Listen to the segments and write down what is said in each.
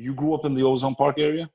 You grew up in the Ozone Park area?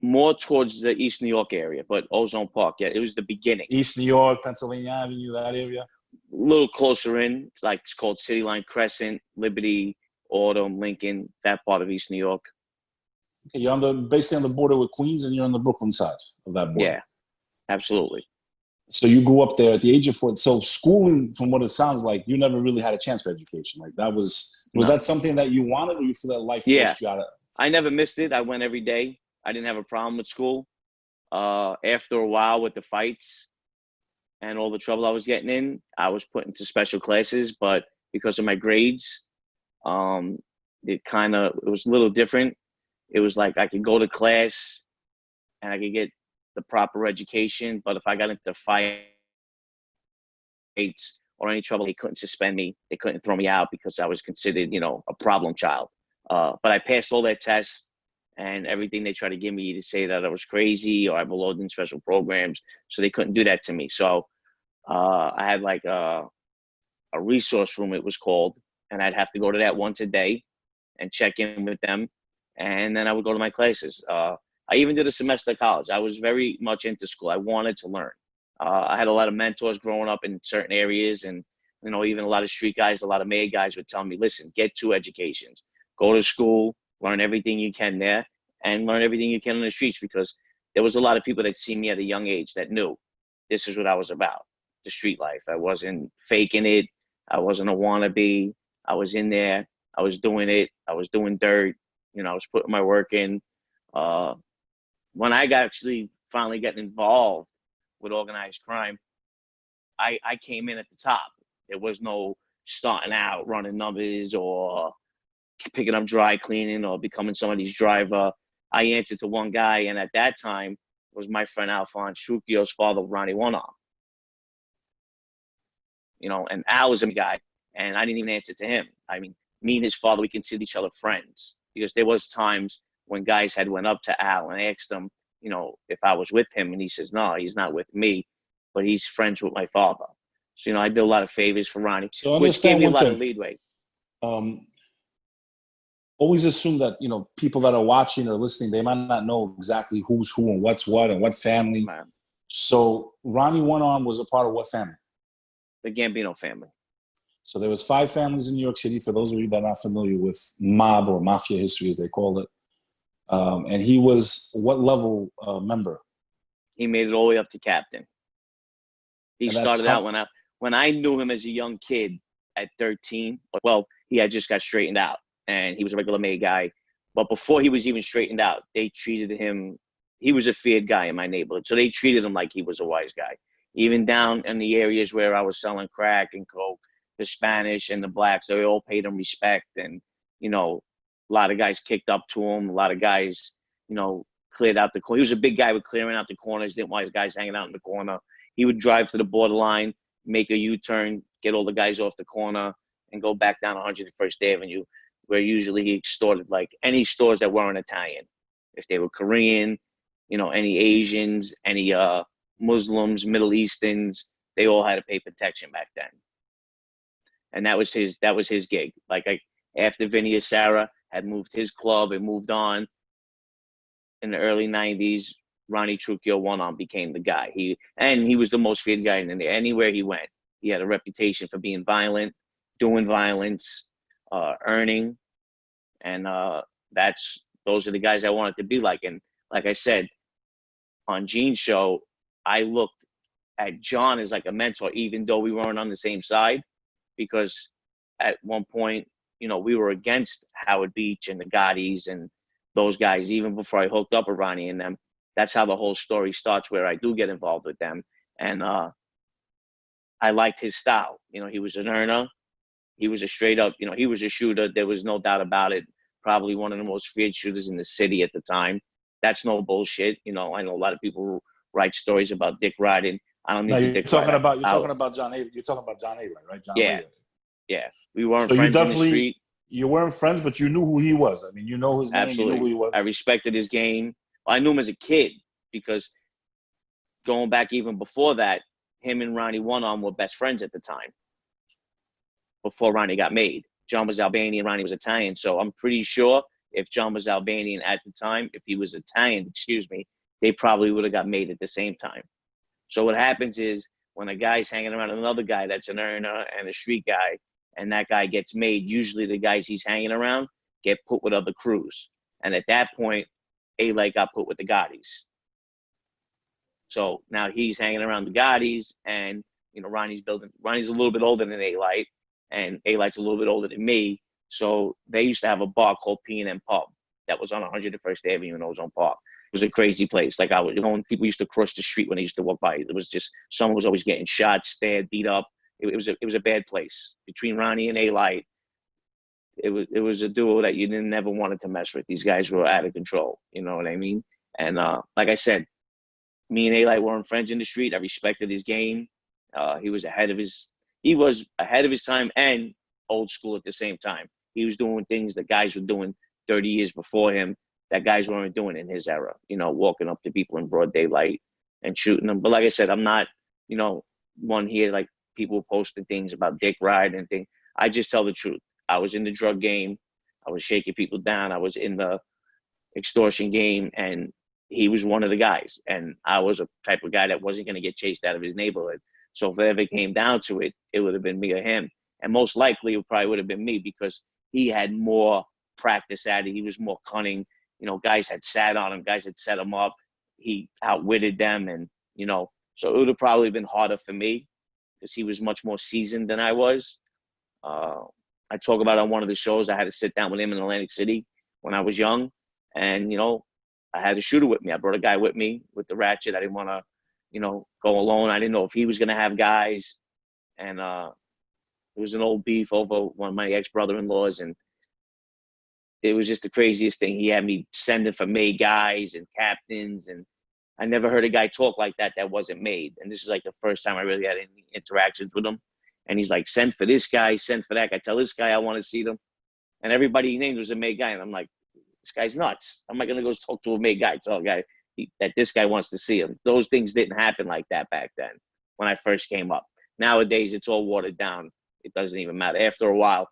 More towards the East New York area, but Ozone Park, yeah, it was the beginning. East New York, Pennsylvania Avenue, that area? A little closer in, it's called City Line Crescent, Liberty, Autumn, Lincoln, that part of East New York. Okay, you're basically on the border with Queens, and you're on the Brooklyn side of that border. Yeah, absolutely. So you grew up there at the age of 4. So schooling, from what it sounds like, you never really had a chance for education. Like that was that something that you wanted, or you feel that life forced you out of? I never missed it. I went every day. I didn't have a problem with school. After a while with the fights and all the trouble I was getting in, I was put into special classes, but because of my grades, it was a little different. It was like I could go to class and I could get the proper education, but if I got into fights or any trouble, they couldn't suspend me. They couldn't throw me out because I was considered, a problem child. But I passed all their tests and everything they tried to give me to say that I was crazy or I belonged in special programs. So they couldn't do that to me. So I had like a resource room, it was called, and I'd have to go to that once a day and check in with them. And then I would go to my classes. I even did a semester of college. I was very much into school. I wanted to learn. I had a lot of mentors growing up in certain areas, and even a lot of street guys, a lot of made guys would tell me, listen, get 2 educations. Go to school, learn everything you can there, and learn everything you can on the streets, because there was a lot of people that see me at a young age that knew this is what I was about, the street life. I wasn't faking it. I wasn't a wannabe. I was in there. I was doing it. I was doing dirt. I was putting my work in. When I finally got involved with organized crime, I came in at the top. There was no starting out running numbers or picking up dry cleaning or becoming somebody's driver. I answered to one guy, and at that time was my friend Alphonse Trucchio's father, Ronnie One Arm. And Al was a guy, and I didn't even answer to him. I mean, me and his father, we considered each other friends, because there was times when guys had went up to Al and asked him, if I was with him, and he says, no, he's not with me, but he's friends with my father. So, I did a lot of favors for Ronnie, which gave me a lot of leadway. Always assume that, people that are watching or listening, they might not know exactly who's who and what's what and what family. Man. So Ronnie One Arm was a part of what family? The Gambino family. So there was 5 families in New York City, for those of you that are not familiar with mob or mafia history, as they call it. And he was what level member? He made it all the way up to captain. He started out when I knew him as a young kid at 13, 12, he had just got straightened out, and he was a regular made guy. But before he was even straightened out, they treated him, he was a feared guy in my neighborhood. So they treated him like he was a wise guy. Even down in the areas where I was selling crack and coke, the Spanish and the blacks, they all paid him respect. And, a lot of guys kicked up to him. A lot of guys, cleared out the corner. He was a big guy with clearing out the corners, didn't want his guys hanging out in the corner. He would drive to the borderline, make a U-turn, get all the guys off the corner, and go back down 101st Avenue, where usually he extorted like any stores that weren't Italian. If they were Korean, any Asians, any Muslims, Middle Easterns, they all had to pay protection back then. And that was his gig. After Vinny Sarah had moved his club and moved on in the early 90s, Ronnie Trucchio One Arm became the guy. He was the most feared guy in there. Anywhere he went, he had a reputation for being violent, doing violence, earning. And those are the guys I wanted to be like. And like I said, on Gene's show, I looked at John as like a mentor, even though we weren't on the same side, because at one point, we were against Howard Beach and the Gottis and those guys, even before I hooked up with Ronnie and them. That's how the whole story starts, where I do get involved with them. And I liked his style. He was an earner. He was a straight up, he was a shooter. There was no doubt about it. Probably one of the most feared shooters in the city at the time. That's no bullshit. I know a lot of people write stories about Dick riding. I don't need You're talking about John Adler. You're talking about John Adler, right? John Adler. Yeah. We weren't friends in the street. You weren't friends, but you knew who he was. I mean, his name, Absolutely. You knew who he was. I respected his game. I knew him as a kid, because going back even before that, him and Ronnie One Arm were best friends at the time, before Ronnie got made. John was Albanian, Ronnie was Italian. So I'm pretty sure if John was Albanian at the time. If he was Italian, excuse me, they probably would have got made at the same time. So what happens is when a guy's hanging around another guy that's an earner and a street guy, and that guy gets made, usually the guys he's hanging around get put with other crews. And at that point, A-Light got put with the Gottis. So now he's hanging around the Gottis, and Ronnie's a little bit older than A-Light, and A-Light's a little bit older than me. So they used to have a bar called P&M Pub that was on 101st Avenue in Ozone Park. It was a crazy place. Like people used to cross the street when they used to walk by. It was just someone was always getting shot, stabbed, beat up. It was a bad place. Between Ronnie and A-Light, it was a duo that you never wanted to mess with. These guys were out of control. You know what I mean? And like I said, me and A-Light weren't friends in the street. I respected his game. He was ahead of his time and old school at the same time. He was doing things that guys were doing 30 years before him that guys weren't doing in his era, walking up to people in broad daylight and shooting them. But like I said, I'm not, one here, like people posting things about dick ride and things. I just tell the truth. I was in the drug game. I was shaking people down. I was in the extortion game, and he was one of the guys. And I was a type of guy that wasn't going to get chased out of his neighborhood. So if it ever came down to it, it would have been me or him. And most likely it probably would have been me because he had more practice at it. He was more cunning. Guys had sat on him. Guys had set him up. He outwitted them. And, so it would have probably been harder for me because he was much more seasoned than I was. I talk about on one of the shows, I had to sit down with him in Atlantic City when I was young. And, I had a shooter with me. I brought a guy with me with the ratchet. I didn't want to, go alone. I didn't know if he was going to have guys. And it was an old beef over one of my ex-brother-in-laws. And it was just the craziest thing. He had me sending for made guys and captains. And I never heard a guy talk like that wasn't made. And this is like the first time I really had any interactions with him. And he's like, send for this guy, send for that guy. Tell this guy I want to see them. And everybody he named was a made guy. And I'm like, this guy's nuts. I'm not going to go talk to a made guy, tell a guy that this guy wants to see him. Those things didn't happen like that back then when I first came up. Nowadays, it's all watered down. It doesn't even matter. After a while,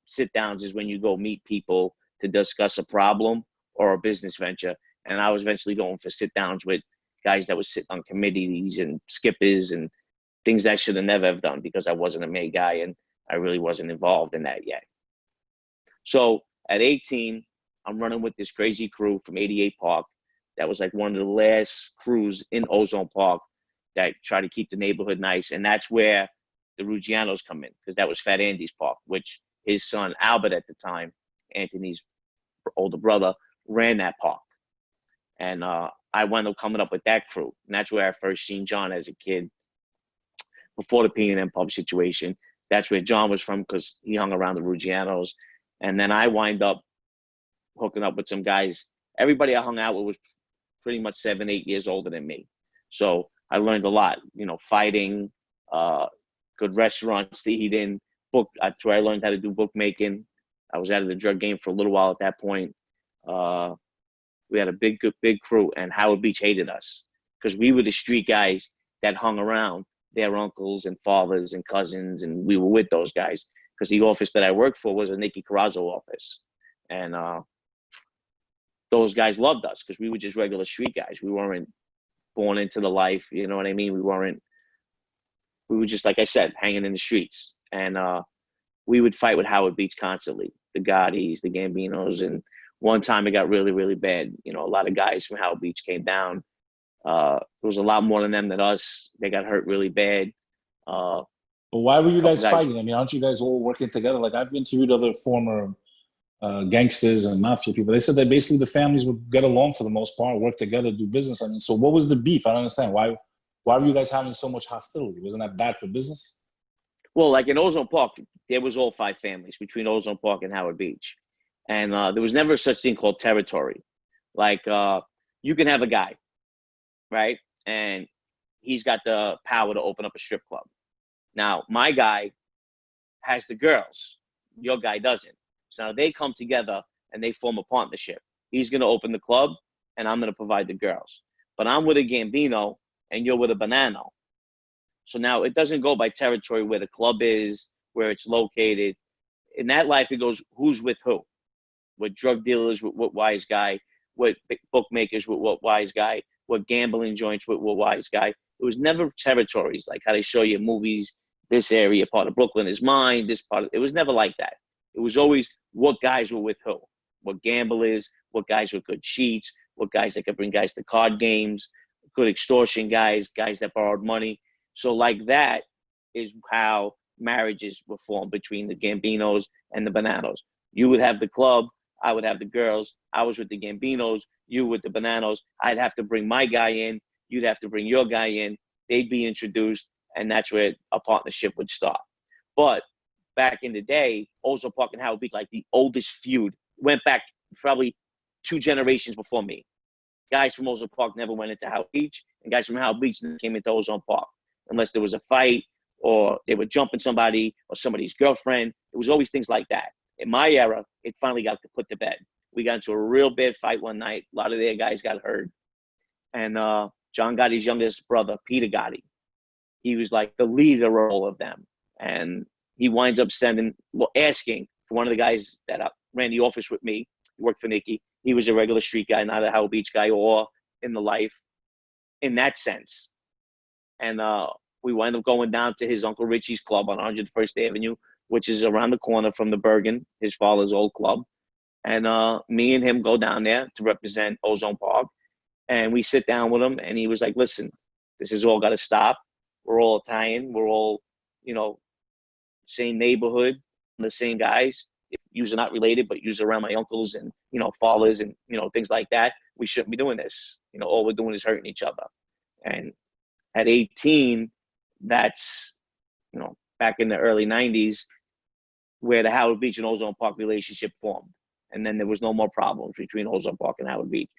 sit-downs is when you go meet people to discuss a problem or a business venture. And I was eventually going for sit-downs with guys that would sit on committees and skippers and things that I should have never have done because I wasn't a made guy and I really wasn't involved in that yet. So at 18, I'm running with this crazy crew from 88 Park. That was like one of the last crews in Ozone Park that tried to keep the neighborhood nice. And that's where the Ruggianos come in, because that was Fat Andy's park, which his son, Albert at the time, Anthony's older brother, ran that park. And I wound up coming up with that crew. And that's where I first seen John as a kid before the P&M Pub situation. That's where John was from because he hung around the Ruggianos. And then I wind up hooking up with some guys. Everybody I hung out with was pretty much 7, 8 years older than me. So I learned a lot, fighting, good restaurants to eat in, that's where I learned how to do bookmaking. I was out of the drug game for a little while at that point. We had a big crew, and Howard Beach hated us because we were the street guys that hung around their uncles and fathers and cousins, and we were with those guys because the office that I worked for was a Nicky Carrazzo office. And those guys loved us because we were just regular street guys. We weren't born into the life, you know what I mean? We were just, like I said, hanging in the streets. And we would fight with Howard Beach constantly, the Gottis, the Gambinos. And one time it got really, really bad. A lot of guys from Howard Beach came down. There was a lot more than them than us. They got hurt really bad. But why were you guys fighting? I mean, aren't you guys all working together? Like, I've interviewed other former gangsters and mafia people. They said that basically the families would get along for the most part, work together, do business. I mean, so what was the beef? I don't understand. Why were you guys having so much hostility? Wasn't that bad for business? Well, like in Ozone Park, there was all 5 families between Ozone Park and Howard Beach. And there was never such thing called territory. Like, you can have a guy, right? And he's got the power to open up a strip club. Now, my guy has the girls. Your guy doesn't. So now they come together and they form a partnership. He's going to open the club and I'm going to provide the girls. But I'm with a Gambino and you're with a Banano. So now it doesn't go by territory where the club is, where it's located. In that life, it goes, who's with who? what drug dealers with what wise guy, what bookmakers with what wise guy, what gambling joints with what wise guy. It was never territories like how they show you movies. This area, part of Brooklyn is mine. This part, it was never like that. It was always what guys were with who, what gamblers, what guys were good cheats, what guys that could bring guys to card games, good extortion guys, guys that borrowed money. So like that is how marriages were formed between the Gambinos and the Bananos. You would have the club, I would have the girls. I was with the Gambinos, you with the Bananos. I'd have to bring my guy in, you'd have to bring your guy in. They'd be introduced, and that's where a partnership would start. But back in the day, Ozone Park and Howard Beach, like the oldest feud, went back probably 2 generations before me. Guys from Ozone Park never went into Howard Beach, and guys from Howard Beach never came into Ozone Park unless there was a fight or they were jumping somebody or somebody's girlfriend. It was always things like that. In my era, it finally got put to bed. We got into a real bad fight one night. A lot of their guys got hurt. And John Gotti's youngest brother, Peter Gotti, he was like the leader of all of them. And he winds up asking for one of the guys that ran the office with me. He worked for Nicky. He was a regular street guy, not a Howard Beach guy or in the life in that sense. And we wind up going down to his Uncle Richie's club on 101st Avenue, which is around the corner from the Bergen, his father's old club. And me and him go down there to represent Ozone Park. And we sit down with him, and he was like, listen, this has all got to stop. We're all Italian. We're all, same neighborhood, the same guys. If you're not related, but you're around my uncles and, fathers and, things like that, we shouldn't be doing this. All we're doing is hurting each other. And at 18, that's, back in the early 90s, where the Howard Beach and Ozone Park relationship formed. And then there was no more problems between Ozone Park and Howard Beach.